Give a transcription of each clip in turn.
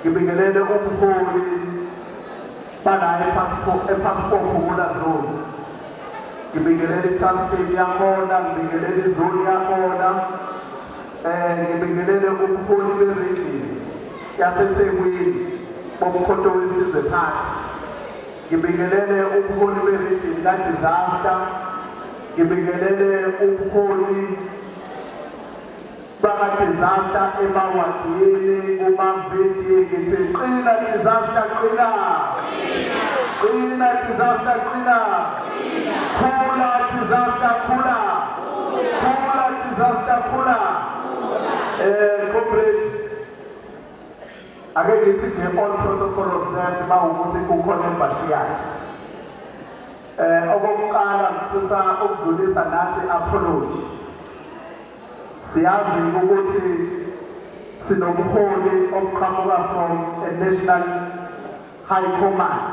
Ngibingelele umholi banayo passport khona zone. Ngibingelele task team yakhona, ngibingelele izone yakhona. Ngibingelele umholi beregion yaseThekwini bomkhonto wesizwe phansi. Ngibingelele umholi beregion ka disaster. Ngibingelele umholi baka disaster emawadini kumaveti ngithi qina disaster qina qina disaster qina khula disaster khula khula disaster khula corporate ake ngithi nje all protocol observed bawukuthi kukhona embashiyayo okokuqala ngifisa ukudlulisa nathi apology. Siyazi ukuthi sinomholi oqhamuka from a national high command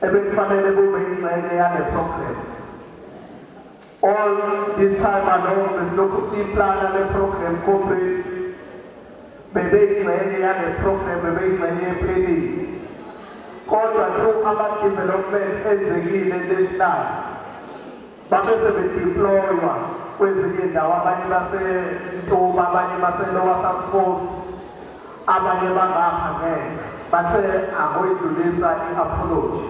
ebekufanele kube ingxenye yale program. All this time along besilokhu siyiplana le program corporate bebeyingxenye yale program bebeyingxenye yeplanning. Kodwa through ama-development enzekile national babese bedeploywa kwezinye indawo, abanye baseNtuma, abanye baseLower South Coast, abanye bangapha ngenhla bathe akoyidlulisa i-apology.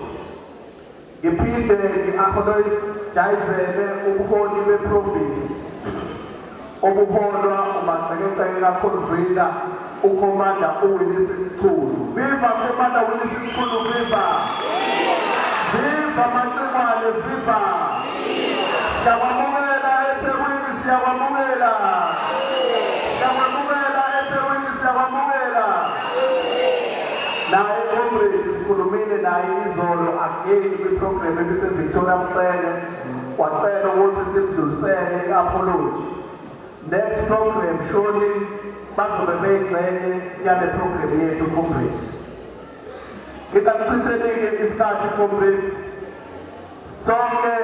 Ngiphinde ngi-apologizele ubuholi beprovince obuholwa umagcekeceke kaConvener uCommander uWillis Mchunu. Viva Commander Willis Mchunu, viva! Viva Macebane, viva! Siyabamukela eThekwini, siyabamukela! Siyabamukela eThekwini, siyabamukela! Naye comrade sikhulumile naye izolo again kwiprogram ebiseVictoria Mxele wacela ukuthi sidlulisele i-apology. Next program surely bazobe beyingxenye yale program yethu comrade. Ngitakuchithelike isikhathi comrade. Sonke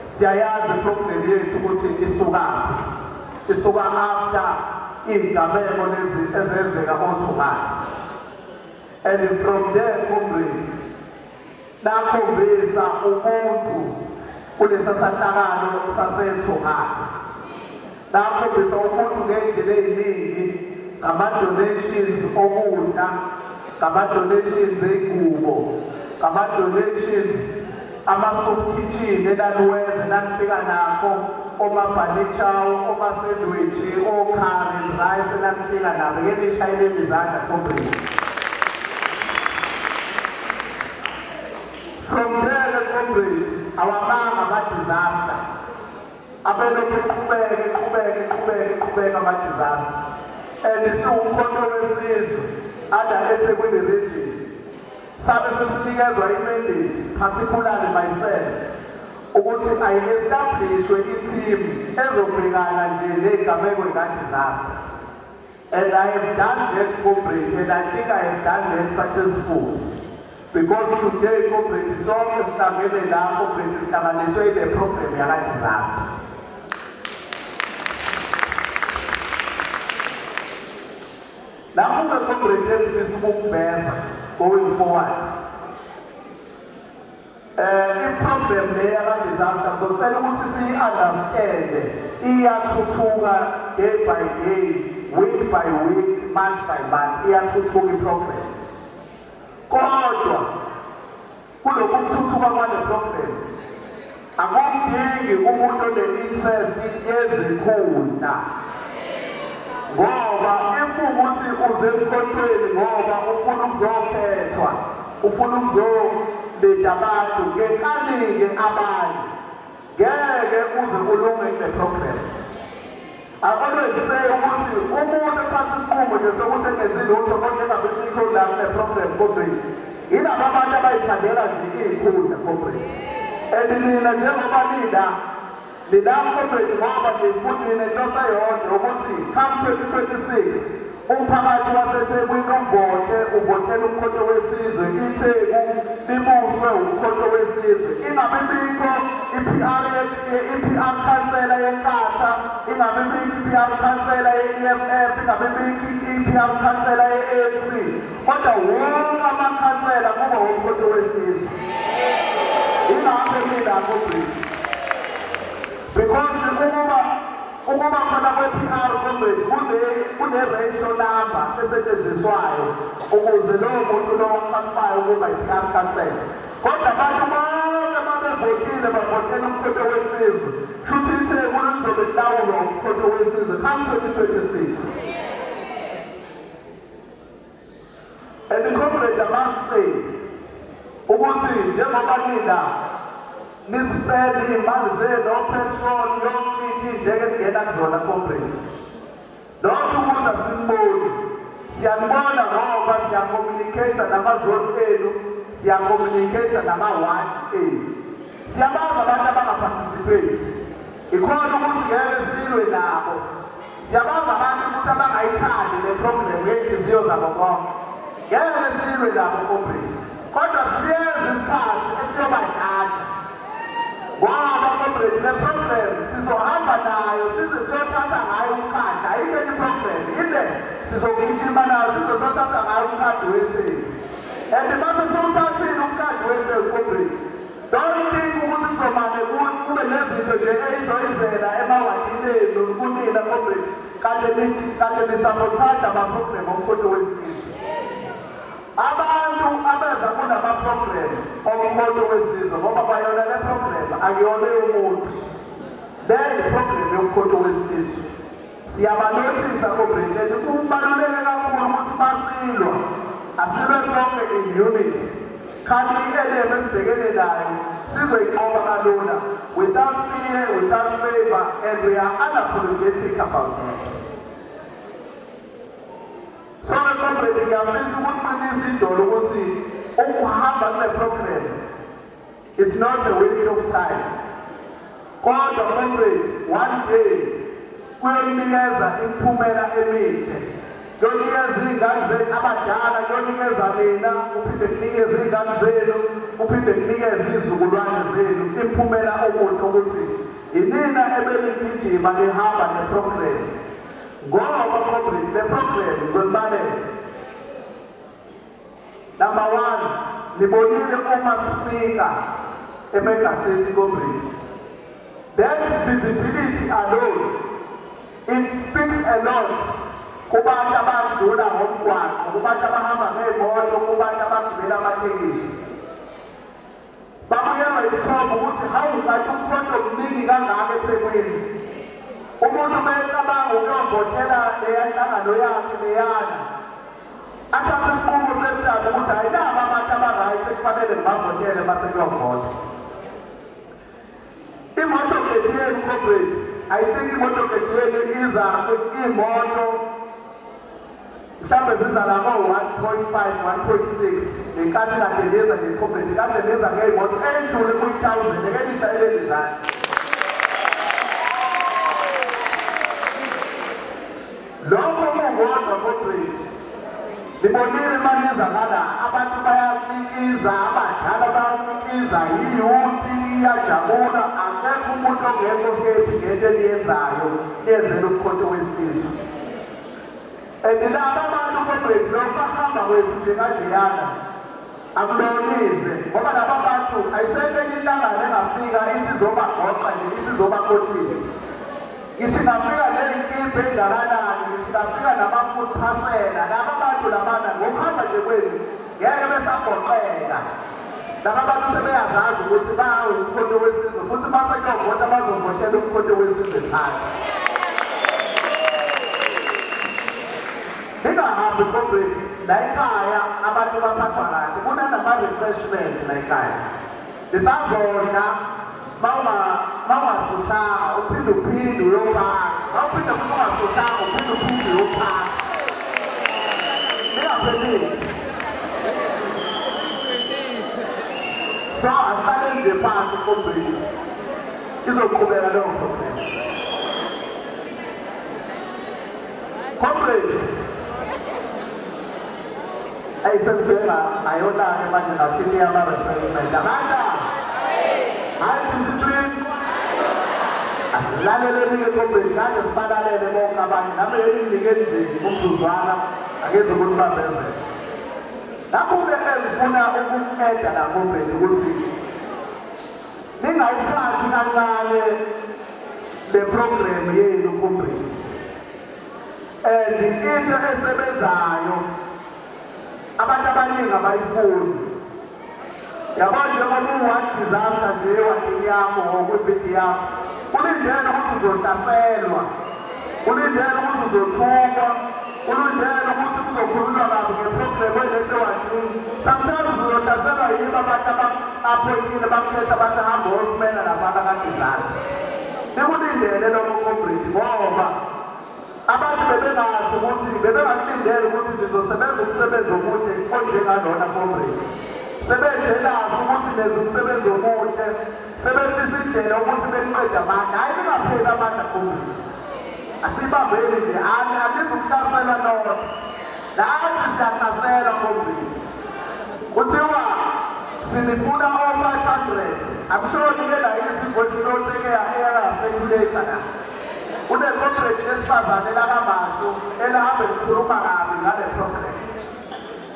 siyayazi program yethu ukuthi isukaphi. Isuka after izigameko lezi ezenzeka oThungathi. And from there comrade nakhombisa umuntu kulesa sahlakalo saseThungathi. Nakhombisa umuntu ngendlela eziningi, ngama-donations okudla, ngama-donations ey'ngubo, ngama-donations ama-soup kitchen enaniwenza nanifika nakho, oma-banichow, oma-sandwich, o-curry and rice enanifika nabo, ngeke nishayeleni izandla comrade. From there comrade awamanga ama-disaster abelokhu qhubeka ama-disaster. And siwumkhonto wesizwe ada eThekwini region sabe sesinikezwa i-mandate, particularly myself, ukuthi ayi-establishwe i-team ezobhekana nje nezigameko zika-disaster. And I have done that comrade, and I think I have done that successfully. Because today comrade sonke sihlangene la comrade sihlanganiswe ile program yaka-disaster. Lapho comrade engifisa ukukuveza going forward. I-program le yaka-disaster ngizocela ukuthi siyi-understande, iyathuthuka day by day, week by week, month by month, iyathuthuka i-program. Kodwa kulokhu kuthuthuka kwale program akumdingi umuntu one-interest yezikhundla, ngoba ukuthi uze emkhontweni ngoba ufuna ukuzokhethwa, ufuna ukuzoleda abantu ngekaningi abanye, ngeke uze ulunge kule program. I always say ukuthi umuntu uthatha isinqumo nje sokuthi engenzi lutho kodwa engabibikho la ne-program corporate. Yilabo abantu abayithandela nje iy'khundla corporate. And nina njengoba nina corporate ngoba ngifundile enhloso eyodwa ukuthi come 2026 umphakathi waseThekwini uvotele umkhonto wesizwe iTheku libuswe umkhonto wesizwe ingabibikho i-PR khansela yeNkatha ingabibikho i-PR khansela ye-EFF ingabibikho i-PR khansela ye-ANC kodwa wonke amakhansela kuba umkhonto wesizwe ingakho mina corporate because ukuba khona kwe-PR kune-ratio number esetshenziswayo ukuze lowo muntu lowo akwalifayo ukuba i-PR khansela kodwa abantu bonke babevotile bavotela umkhonto wesizwe shuthi iTheku lizobe lilawulwa umkhonto wesizwe come 2026 and the corporate must say ukuthi njengoba nisipele iy'mali zenu o-petrol yonke iy'ndleko eningena kuzona corporate not ukuthi asimboni siyanibona ngoba siyakomunicate namazoni enu siyakomunicate namawadi enu siyabazi abantu abangaparticipate ikhona ukuthi ngeke silwe nabo siyabazi abantu futhi abangayithandi le-program ngey'nhliziyo zabo bonke ngeke silwe nabo corporate kodwa siyeza isikhathi esiyobajaja ngoba corporate le-program sizohamba nayo size siyothatha ngayo umkhandla ayikho enye i-program ile sizogijima nayo size siyothatha ngayo umkhandla weTheku and mase siwuthathile umkhandla weTheku corporate don't think ukuthi kuzomane kube nezinto nje eyizoyizela emawadini enu kunina corporate kade nisabotaja ama-program omkhonto wesizwe abantu abeza kunama-program omkhonto wesizwe ngoba bayona le-program akuyona umuntu le yi-program yomkhonto wesizwe siyabanothisa corporate and kubaluleke kakhulu ukuthi masilwa asilwe sonke in unity kanti i-elem esibhekene nayo sizoyinqoba kalula without fear without favor and we are unapologetic about that. So the corporate ngiyafisa ukuqinisa idolo ukuthi ukuhamba kule program is not a waste of time. Kodwa corporate one day kuyonikeza imiphumela emihle. Kuyonikeza iy'ngane zenu abadala, kuyonikeza mina, uphinde kunikeze iy'ngane zenu, uphinde kunikeze iy'zukulwane zenu imiphumela omuhle ukuthi inina ebenigijima nihamba ne-program. Ngoba corporate le-program ngizonibalela. Number one, nibonile uma sifika eMega City corporate. That visibility alone, it speaks a lot kubantu abadlula ngomgwaqo, kubantu abahamba ngey'moto, kubantu abagibela amatekisi. Babuyelwa isithombe ukuthi hawu kanti umkhonto omningi kangaka eThekwini. Umuntu becabanga ukuyovotela leya nhlangano yakhe leyana athathe isinqumo semthatho ukuthi ayinabo abantu aba-right ekufanele ngibavotele mase kuyovota. Imoto-gate yenu corporate, I think imoto-gate yenu iza iy'moto mhlawumbe ziza la ngo-1.5 1.6 ngenkathi kade niza nge-corporate kade niza ngey'moto ey'dlule kuyi-1000 ekelisha elendizane. Lokho kungodwa corporate nibonile maniza ngala abantu bayakikiza abadala bayakikiza iyouthi iyajabula akekho umuntu ongekho happy ngento eniyenzayo niyenzela umkhonto wesizwe and laba abantu corporate lokho ahamba kwethu nje kanjeyana akulonize ngoba laba bantu ayisekho enye inhlangano engafika ithi izobagoqa nje ithi izobakhohlisa. Ngisho ingafika ney'nkimbi engakanani, ngisho ingafika nama-food parcela, laba bantu labana ngokuhamba nje kwenu ngeke besagoqeka. Laba bantu sebeyazazi ukuthi bawu umkhonto wesizwe futhi mase kuyovota bazovotela umkhonto wesizwe phansi. Ningahambi corporate la ekhaya abantu baphathwa kahle kunanama-refreshment la ekhaya. Nisazodla mawasuthanga uphinde uyopaka mawuphinde futhi ungasuthanga uphinde uyopaka ningaphelile so asale nje phansi comrades izoqhubeka leyo problem comrades ayisemswela ayolanga manje nathini yama-refreshment amandla hayi discipline asilaleleni-ke comrade kade sibalalele bonke abanye nami yeninginike nje umzuzwana angeze ukunibambezela lapho-ke engifuna uku-eda la comrade ukuthi ningayithathi kancane le program yenu comrade and into esebenzayo abantu abaningi abayifuni yabona njengoba u-one disaster nje ewadini yakho okwividi yakho ulindele ukuthi uzohlaselwa ulindele ukuthi uzothukwa ulindele ukuthi kuzokhulunywa kabi ngeprogram elethe wadini sometimes uzohlaselwa yibo abantu aba-appointile bakhetha bathi hamba osimena labantu aka-disaster nikulindele lokho comrade ngoba abantu bebengazi ukuthi bebengakulindele ukuthi nizosebenza umsebenzi omuhle onjengalona comrade sebenjelazi ukuthi nenza umsebenzi omuhle sebefisa indlela ukuthi beniqede amandla hayi ningapheli amandla comrade asibambeni nje anizukuhlaselwa nodwa nathi siyahlaselwa comrade kuthiwa sinifuna o-500 I'm sure nike la izi-voice note eke ya-circulator na une-comrade lesifazane lakamasho elihamba likhuluma kabi ngale program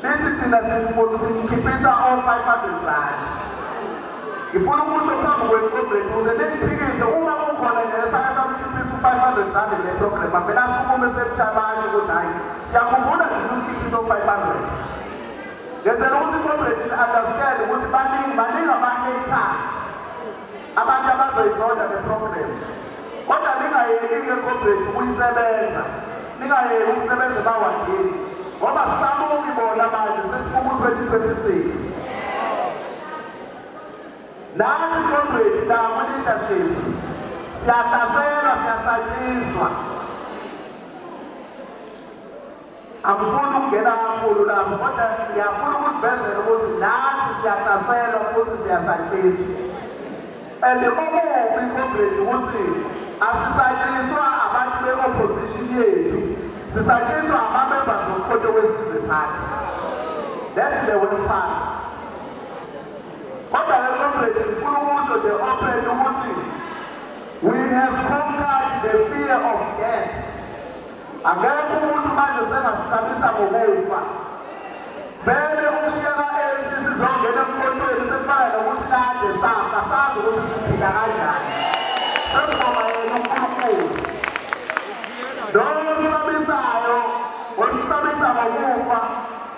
lithi thina sinikhiphisa o-500 rand ngifuna ukusho phambi kwe-comrade ukuze ningiphikise uma kukhona ngesake samkhiphisa u-500 rand le program avele asukume sebuthabasho ukuthi hhayi siyakhumbula thina usikhiphisa u-500 ngenzela ukuthi i-comrade ni-understand ukuthi baningi ama-haters abantu abazoyizonda le program kodwa ningayeki-ke comrade ukuyisebenza ningayeki ukusebenza ebawadini ngoba sabuki bona manje sesibuka u-2026 nathi comrade nabo leadership siyahlaselwa siyasatshiswa angifuni ukungena kakhulu lapho kodwa ngiyafuna ukukuvezela ukuthi nathi siyahlaselwa futhi siyasatshiswa and okubi comrade ukuthi asisatshiswa abantu be-opposition yethu sisatshiswa ama-members womkhonto wesizwe party that's the worst part kodwa-ke comrade ngifuna ukusho nje open ukuthi we have conquered the fear of death angekho umuntu manje sengasisabisa ngokufa vele ukushiyeka ethi sizongena emkhontweni sekufana nokuthi kade safa sazi ukuthi siphila kanjani sesibonga yena uNkulunkulu losabisayo wasisabisa ngokufa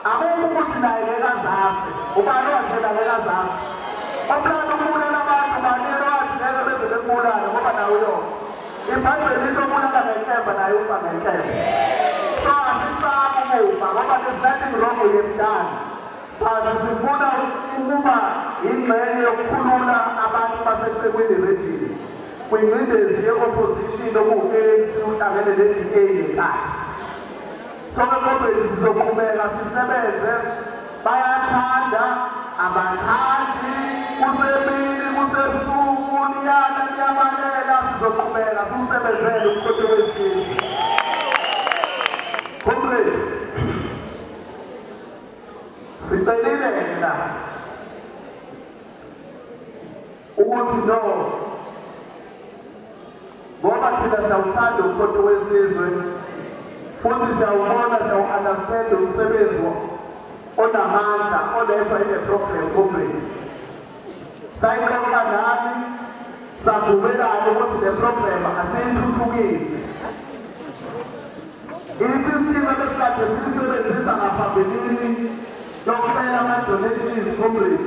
akukho ukuthi naye ngeke azafe ubani wathela ngeke azafe oplana ukubulala abantu banele wathi ngeke beze bembulale ngoba nawe uyona ibhayibheli lithi obulala ngenkemba naye ufa ngenkemba so asikusaba ukufa ngoba there's nothing wrong we have done but sifuna ukuba ingxenye yokukhulula abantu baseThekwini region kwingcindezi ye-opposition oku-ANC uhlangene ne-DA nenkathi so-ke comrade sizoqhubeka sisebenze bayathanda abathandi kusemini kusebusuku niyana niyabalela sizoqhubeka siwusebenzele umkhonto wesizwe comrade sicelile-ke la ukuthi no ngoba thina siyawuthanda umkhonto wesizwe futhi siyawubona siyawu-understand umsebenzi onamandla olethwa ile program comrade sayixoxa nami savumelana ukuthi le program asiyithuthukise isystem ebesikade siyisebenzisa ngaphambilini yokucela ama-donations comrade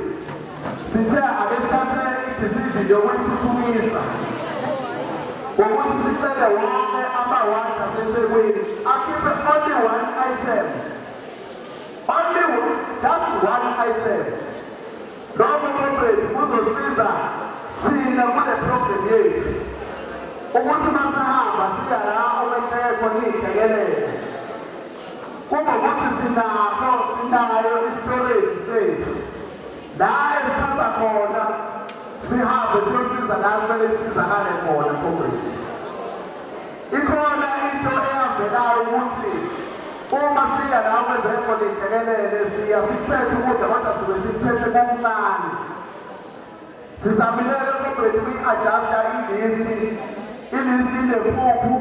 sithe ake sithathe i-decision yokuyithuthukisa ngokuthi sicele wonke ama-ward aseThekwini akhiphe only one item just one item lokho comrade kuzosiza thina kule program yethu ukuthi masihamba siya la okwehleke khona iy'hlekelele kube ukuthi sinayo i-storage sethu la esithatha khona sihambe siyosiza la kumele kusizakale khona comrade. Ikhona into eyavelayo ukuthi uma siya la okwenzeke khona iy'hlekelele siya siphethe ukudla kodwa suke siphethe kokuncane. Sizamileke comrade kuyi-adjusta ilist inempuphu,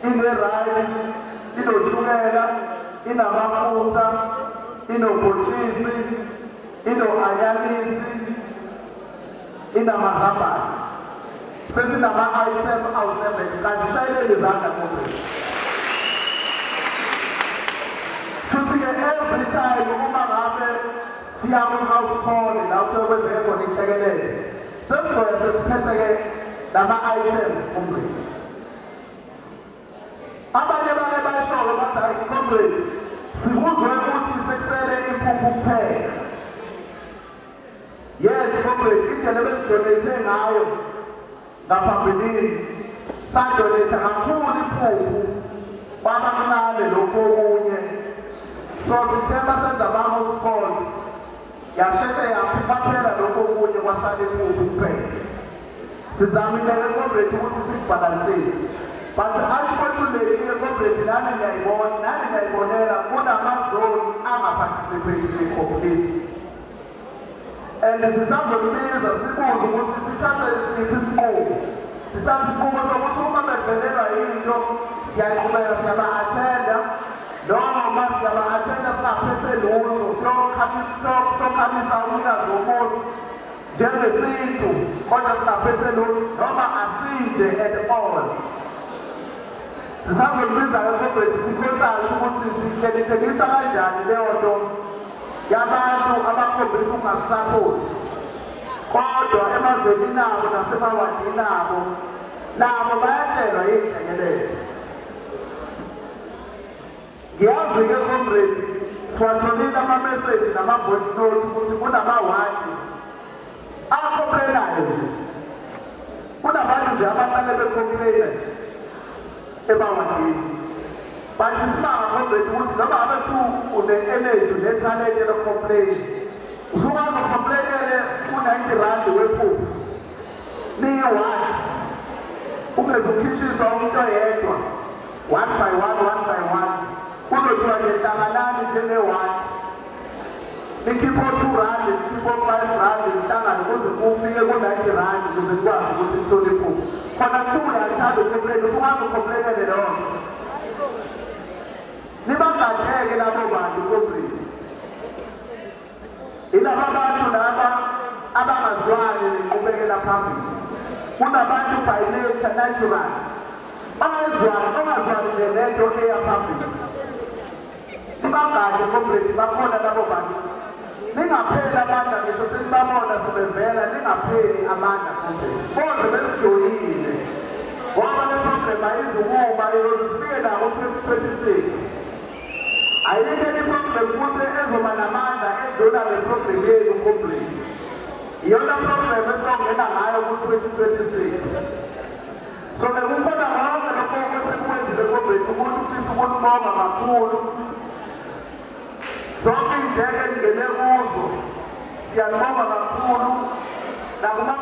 ine-rice, inoshukela, inamafutha, inobhontshisi, ino-anyanisi, inamazambane. Sesinama-item awu-7 kanti shayeleni izandla comrade. Futhi-ke every time uma ngabe siya kwi-house call la kusuke kwenzeke khona ihlekelele sesizoya sesiphethe-ke lama-items comrade. Abanye bake bayishoyo bathi hayi comrade sikuzwe ukuthi sekusele impuphu kuphela. Yes comrade, indlela ebesidonate ngayo ngaphambilini sadonate kakhulu impuphu kwabancane lokhu okunye. So sithemba senza ama-house calls yasheshe yaphaphela lokho okunye kwasala impuphu kuphela. Sizamileke comrade ukuthi sikubhalansise. But unfortunately comrade nani ngiyayibonela kunamazoni angaparticipate complete. And sisazokubiza sibuze ukuthi sithathe siphi isinqumo. Sithathe isinqumo sokuthi uma bevelelwa yinto siyaqhubeka siyaba-attenda noma siyaba-attenda singaphethe lutho siyokhalisa umnikazi womuzi njengesintu kodwa singaphethe lutho noma asinje at all. Sisazokubiza-ke comrade sikhonsalte ukuthi sihlekihlekisa kanjani leyo nto yabantu abakhombisa ukungasaphothi kodwa emazweni nabo nasemawadini nabo bayahlelwa yiy'hlekelele. Ngiyazi-ke comrade siwatholile ama-message nama-voice note ukuthi kunamawadi acomplainayo nje. Kunabantu nje abahlale becomplaina nje emawadini. But isimanga comrade ukuthi noma abethu une-energy une-talent elocomplain usukwazi ucomplainele u-90 wephuphu niyi-wadi ungeze ukhishiswa umuntu oyedwa 1 by 1 kuzothiwa nje hlanganani njenge-wadi nikhipho 2 rand nikhipho 5 rand nihlangane kuze kufike ku-90 rand ukuze nikwazi ukuthi nithole iphuphu khona kuthiwa uyathanda ucomplain usukwazi ucomplainele leyo nto. Nibagadeke labo bantu comrade. Ilaba bantu laba abangazwani nenqubekela phambili. Kunabantu by nature natural. Ongazwani nento eya phambili. Nibagade comrade bakhona labo bantu. Ningapheli amandla ngisho senibabona sebevela ningapheli amandla comrade. Boze besijoyile. Ngoba le program ayizukuma iyoze sifike la ku-2026. Ayikho enye program futhi ezoba namandla edlula le program yenu comrade. Iyona program esongena ngayo ku-2026. So-ke kukhona konke lokho okwenzile comrade umuntu ufisa ukulibonga kakhulu. Zonke iy'ndleko eningene kuzo siyanibonga kakhulu nakuma